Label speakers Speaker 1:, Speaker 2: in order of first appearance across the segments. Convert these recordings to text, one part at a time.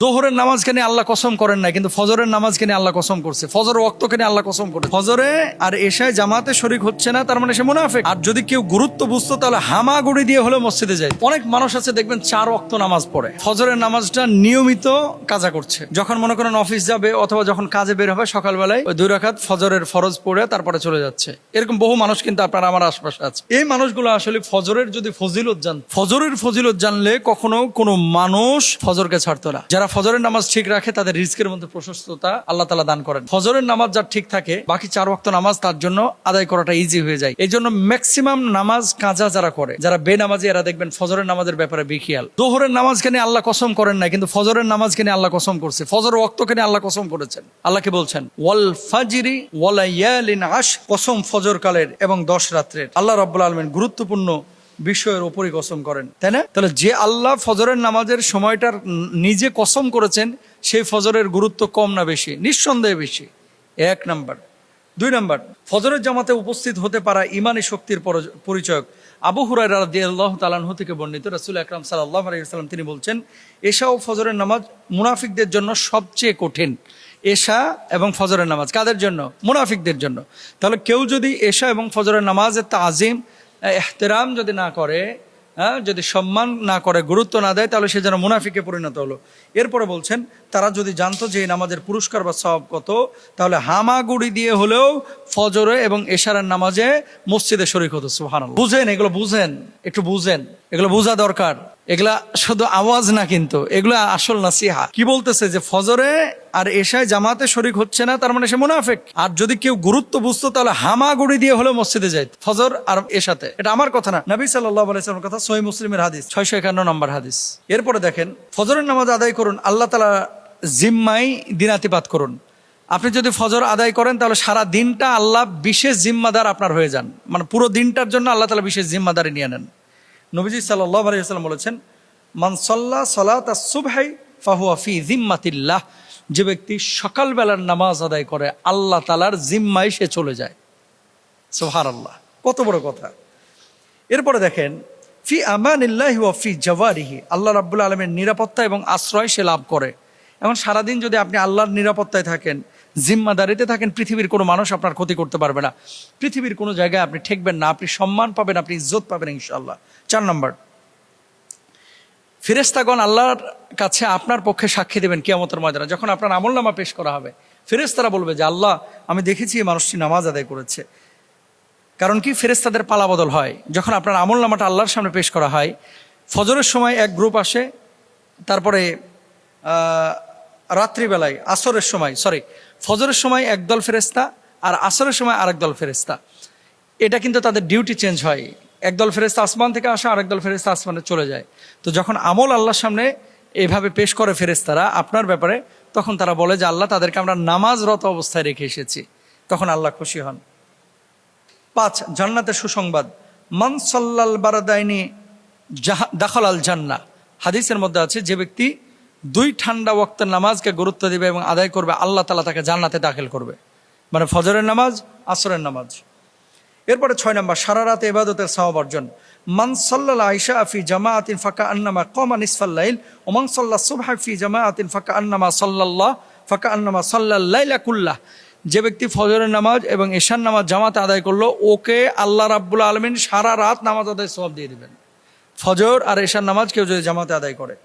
Speaker 1: জোহরের নামাজকে নিয়ে আল্লাহ কসম করেন না, কিন্তু ফজরের নামাজকে নিয়ে আল্লাহ কসম করছে। ফজরের ওয়াক্তকে নিয়ে আল্লাহ কসম করে। ফজরে আর এশায় জামাতে শরীক হচ্ছে না, তার মানে সে মুনাফিক। আর যদি কেউ গুরুত্ব বুঝতো তাহলে হামাগুড়ি দিয়ে হলেও মসজিদে যায়। অনেক মানুষ আছে দেখবেন 4 ওয়াক্ত নামাজ পড়ে, ফজরের নামাজটা নিয়মিত কাজা করছে। যখন মনে করেন অফিস যাবে অথবা যখন কাজে বের হবে সকালবেলায় ওই 2 রাকাত ফজরের ফরজ পড়ে তারপরে চলে যাচ্ছে। এরকম বহু মানুষ কিন্তু আপনার আমার আশপাশে আছে। এই মানুষগুলো আসলে ফজরের যদি ফজরের ফজিলত জানলে কখনো কোনো মানুষ ফজরকে ছাড়তো না। যারা ফজরের নামাজ ঠিক রাখে তাদের রিজকের মধ্যে প্রশস্ততা আল্লাহ তাআলা দান করেন। ফজরের নামাজ যার ঠিক থাকে বাকি 4 ওয়াক্ত নামাজ তার জন্য আদায় করাটা ইজি হয়ে যায়। এই জন্য ম্যাক্সিমাম নামাজ কাজা যারা করে, যারা বেনামাজি, এরা দেখবেন ফজরের নামাজের ব্যাপারে বেখিয়াল। জোহরের নামাজকে নিয়ে আল্লাহ কসম করেন না, কিন্তু ফজরের নামাজকে নিয়ে আল্লাহ কসম করছে। ফজরের ওয়াক্তকে নিয়ে আল্লাহ কসম করেছেন। আল্লাহ কি বলছেন? ওয়াল ফাজরি ওয়া লায়ালিন আশ, কসম ফজর কালের এবং 10 রাত্রের। আল্লাহ রাব্বুল আলামিন গুরুত্বপূর্ণ বিষয়ের উপরই কসম করেন, তাই না? তাহলে যে আল্লাহ ফজরের নামাজের সময়টার নিজে কসম করেছেন সেই ফজরের গুরুত্ব কম না বেশি? নিঃসন্দেহে বেশি। 1 নাম্বার। 2 নাম্বার, ফজরের জামাতে উপস্থিত হতে পারা ইমানি শক্তির পরিচয়ক। আবু হুরায়রা রাদিয়াল্লাহু তাআলা আনহু থেকে বর্ণিত, রাসূল আকরাম সাল্লাল্লাহু আলাইহি ওয়াসাল্লাম তিনি বলছেন, এশা ও ফজরের নামাজ মুনাফিকদের জন্য সবচেয়ে কঠিন। এশা এবং ফজরের নামাজ কাদের জন্য? মুনাফিকদের জন্য। তাহলে কেউ যদি এশা এবং ফজরের নামাজের তাজিম এহতেরাম যদি না করে, যদি সম্মান না করে, গুরুত্ব না দেয়, তাহলে সে যেন মুনাফিকে পরিণত হলো। এরপরে বলছেন, তারা যদি জানতো যে এই নামাজের পুরস্কার বা সওয়াব কত, তাহলে হামাগুড়ি দিয়ে হলেও ফজরে এবং এশারের নামাজে মসজিদে শরীক হতো। সুবহানাল্লাহ। বুঝেন, এগুলো বুঝেন, একটু বুঝেন, এগুলো বোঝা দরকার। এগুলা শুধু আওয়াজ না, কিন্তু এগুলো আসল নাসিহা। কি বলতেছে? যে ফজরে আর এশায় জামাতে শরীক হচ্ছে না, তার মানে সে মুনাফিক। আর যদি কেউ গুরুত্ব বুঝতো তাহলে হামাগুড়ি দিয়ে হলেও মসজিদে যায় ফজর আর এশাতে। এটা আমার কথা না, নবী সাল্লাল্লাহু আলাইহি ওয়াসাল্লামের কথা, সহিহ মুসলিমের হাদিস 651 নম্বর হাদিস। এরপরে দেখেন, ফজরের নামাজ আদায় করুন, আল্লাহ তাআলা জিম্মায় দিনাতিপাত করুন। আপনি যদি ফজর আদায় করেন তাহলে সারা দিনটা আল্লাহ বিশেষ জিম্মাদার আপনার হয়ে যান। মানে পুরো দিনটার জন্য আল্লাহ তাআলা বিশেষ জিম্মাদারি নিয়ে নেন। নবীজি সাল্লাল্লাহু আলাইহি ওয়াসাল্লাম বলেছেন, মান সাল্লা সালাতাস সুবহি ফাহুয়া ফি জিম্মাতিল্লাহ, যে ব্যক্তি সকালবেলার নামাজ আদায় করে আল্লাহ তাআলার জিম্মায় সে চলে যায়। সুবহানাল্লাহ, কত বড় কথা। এরপরে দেখেন, ফি আমানিল্লাহি ওয়া ফি জাওয়ারিহি, আল্লাহ রাব্বুল আলামিনের নিরাপত্তা এবং আশ্রয় সে লাভ করে। এখন সারাদিন যদি আপনি আল্লাহর নিরাপত্তায় থাকেন, জিম্মাদারিতে থাকেন, পৃথিবীর কোনো মানুষ আপনার ক্ষতি করতে পারবে না, পৃথিবীর কোনো জায়গায় আপনি ঠেকবেন না, আপনি সম্মান পাবেন, আপনি ইজ্জত পাবেন ইনশাআল্লাহ। 4 নম্বর, ফেরেশতাগণ আল্লাহর কাছে আপনার পক্ষে সাক্ষী দেবেন কিয়ামতের ময়দানে। যখন আপনার আমলনামা পেশ করা হবে, ফেরেশতারা বলবে যে, আল্লাহ, আমি দেখেছি এই মানুষটি নামাজ আদায় করেছে। কারণ কি? ফেরেশতাদের পালাবদল হয়। যখন আপনার আমলনামাটা আল্লাহর সামনে পেশ করা হয়, ফজরের সময় এক গ্রুপ আসে, তারপরে রাত্রিবেলায় ফজরের সময় একদল ফেরেশতা আর আসরের সময় আরেক দল ফেরেশতা। এটা কিন্তু তাদের ডিউটি চেঞ্জ হয়। একদল ফেরেশতা আসমান থেকে আসে, আরেক দল ফেরেশতা আসমানে চলে যায়। তো যখন আমল আল্লাহর সামনে এভাবে পেশ করে ফেরেশতারা আপনার ব্যাপারে, তখন তারা বলে যে, আল্লাহ, তাদেরকে আমরা নামাজরত অবস্থায় রেখে এসেছি। তখন আল্লাহ খুশি হন। 5, জান্নাতের সুসংবাদ। মান সাল্লাল বারাদাইনি দাখালাল জান্নাহ, হাদিসের মধ্যে আছে, যে ব্যক্তি 2 ঠান্ডা ওয়াক্তের নামাজকে গুরুত্ব দিবে এবং আদায় করবে, আল্লাহ তাআলা তাকে জান্নাতে দাখিল করবে। মানে ফজরের নামাজ, আসরের নামাজ। এরপরে 6 নম্বর, সারা রাত ইবাদতের সওয়াব অর্জন। মান সাল্লাল আইশা ফি জামাআতিন ফাকাআন্নামা কামা নিসফাল লাইল ওয়া মান সাল্লা সুবহা ফি জামাআতিন ফাকাআন্নামা সাল্লাল লাইলা কুল্লাহ, যে ব্যক্তি ফজরের নামাজ এবং এশার নামাজ জামাতে আদায় করলো, ওকে আল্লাহ রাব্বুল আলামিন সারা রাত নামাজ আদায় সওয়াব দিয়ে দিবেন। ফজর আর এশার নামাজ কেউ যদি জামাতে আদায় করে।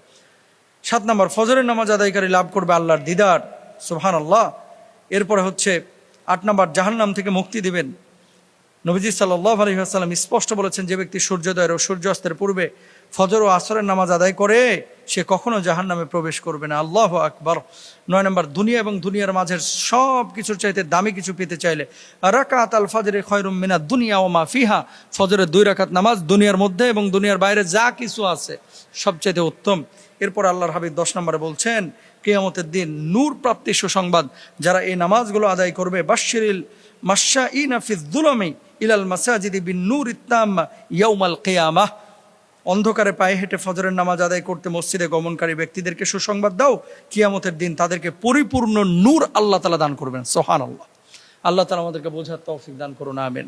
Speaker 1: 7 নম্বর, ফজরের নামাজ আদায়কারী লাভ করবে আল্লাহর দিদার। সুবহানাল্লাহ। এরপরে হচ্ছে 8 নম্বর, জাহান্নাম থেকে মুক্তি দিবেন। নবীজি সাল্লাল্লাহু আলাইহি ওয়াসাল্লাম স্পষ্ট বলেছেন, যে ব্যক্তি সূর্যোদয়ের ও সূর্যাস্তের পূর্বে ফজর ও আসরের নামাজ আদায় করে সে কখনো জাহান্নামে প্রবেশ করবে না। আল্লাহু আকবার। 9 নম্বর, দুনিয়া এবং দুনিয়ার মাঝের সব কিছুর চাইতে দামি কিছু পেতে চাইলে রাকাত আল ফজরে খয়রুম মিনাদ দুনিয়া ওয়া মা ফিহা, ফজরের 2 রাকাত নামাজ দুনিয়ার মধ্যে এবং দুনিয়ার বাইরে যা কিছু আছে সবচাইতে উত্তম। এরপর আল্লাহর হাবিব 10 নম্বরে বলছেন, কিয়ামতের দিন নূর প্রাপ্তির সুসংবাদ। যারা এই নামাজগুলো আদায় করবে, বাশশিরিল মাশশাইনা ফিয যুলামি ইলাল মাসাজিদি বিন নূরিত তাম্মা ইয়াউমাল কিয়ামাহ, অন্ধকারে পায়ে হেঁটে ফজরের নামাজ আদায় করতে মসজিদে গমনকারী ব্যক্তিদেরকে সুসংবাদ দাও, কিয়ামতের দিন তাদেরকে পরিপূর্ণ নূর আল্লাহ তাআলা দান করবেন। সুবহানাল্লাহ। আল্লাহ তাআলা আমাদেরকে বোঝার তৌফিক দান করুন। আমিন।